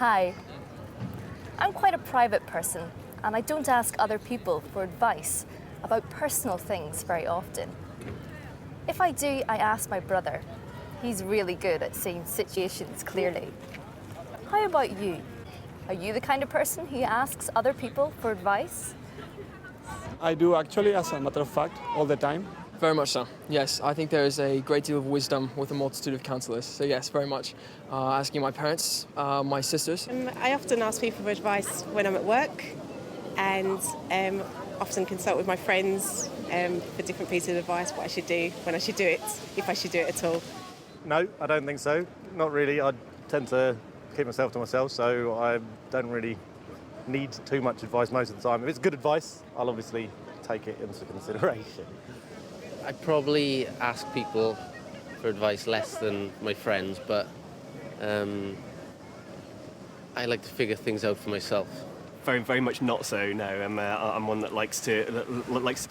Hi. I'm quite a private person, and I don't ask other people for advice about personal things very often. If I do, I ask my brother. He's really good at seeing situations clearly. How about you? Are you the kind of person who asks other people for advice? I do actually, as a matter of fact, all the time. Very much so, yes. I think there is a great deal of wisdom with a multitude of counsellors. So yes, very much. Asking my parents, my sisters. I often ask people for advice when I'm at work and often consult with my friends for different pieces of advice, what I should do, when I should do it, if I should do it at all. No, I don't think so. Not really. I tend to keep myself to myself, so I don't really need too much advice most of the time. If it's good advice, I'll obviously take it into consideration. I probably ask people for advice less than my friends, but I like to figure things out for myself. Very much not so. No, I'm one that likes to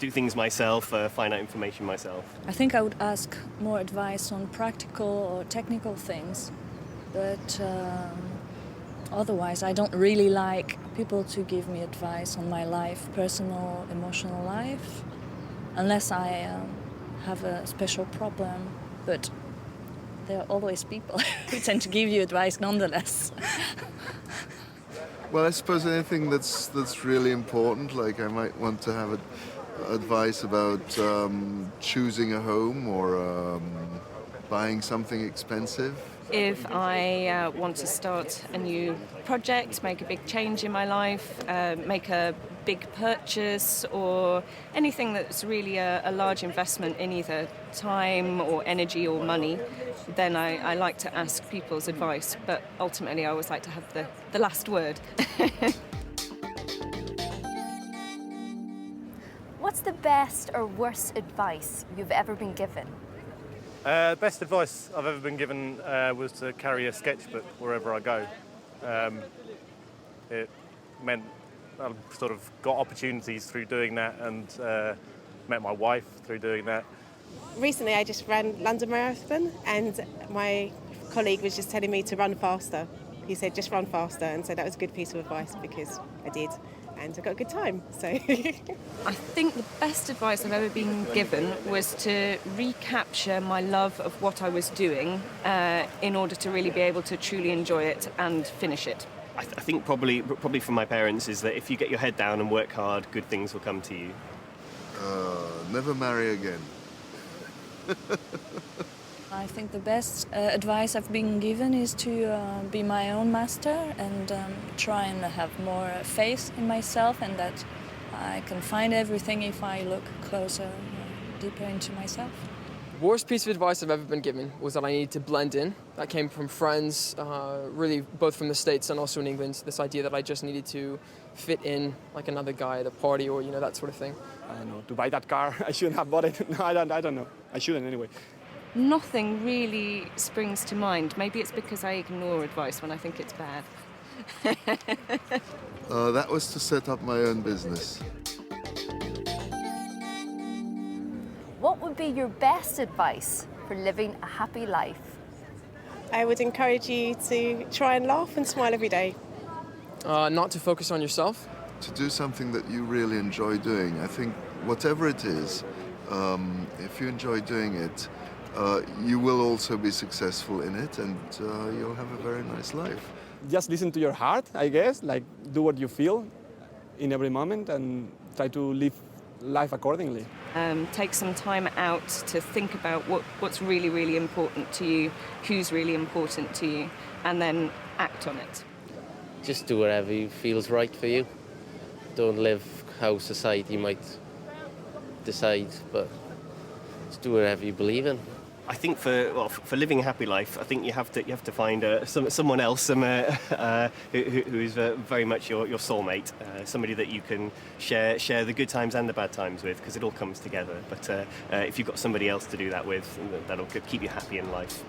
do things myself, find out information myself. I think I would ask more advice on practical or technical things, but otherwise I don't really like people to give me advice on my life, personal, emotional life, unless I have a special problem. But there are always people who tend to give you advice nonetheless. Well, I suppose anything that's really important, like I might want to have advice about choosing a home or buying something expensive. If I want to start a new project, make a big change in my life, make a big purchase, or anything that's really a large investment in either time or energy or money, then I like to ask people's advice. But ultimately, I always like to have the last word. What's the best or worst advice you've ever been given? Best advice I've ever been given was to carry a sketchbook wherever I go. It meant I sort of got opportunities through doing that and met my wife through doing that. Recently I just ran London Marathon and my colleague was just telling me to run faster. He said just run faster, and so that was a good piece of advice because I did. And I got a good time, so. I think the best advice I've ever been given was to recapture my love of what I was doing in order to really be able to truly enjoy it and finish it. I think probably from my parents is that if you get your head down and work hard, good things will come to you. Never marry again. I think the best advice I've been given is to be my own master and try and have more faith in myself, and that I can find everything if I look closer, deeper into myself. Worst piece of advice I've ever been given was that I needed to blend in. That came from friends, really both from the States and also in England. This idea that I just needed to fit in like another guy at a party or that sort of thing. I don't know, to buy that car, I shouldn't have bought it. No, I don't know. I shouldn't anyway. Nothing really springs to mind. Maybe it's because I ignore advice when I think it's bad. That was to set up my own business. What would be your best advice for living a happy life? I would encourage you to try and laugh and smile every day. Not to focus on yourself. To do something that you really enjoy doing. I think whatever it is, if you enjoy doing it, you will also be successful in it, and you'll have a very nice life. Just listen to your heart, I guess, like do what you feel in every moment and try to live life accordingly. Take some time out to think about what's really, really important to you, who's really important to you, and then act on it. Just do whatever feels right for you. Don't live how society might decide, but just do whatever you believe in. I think for living a happy life, I think you have to find someone else, who is very much your soulmate, somebody that you can share the good times and the bad times with, because it all comes together. But if you've got somebody else to do that with, that'll keep you happy in life.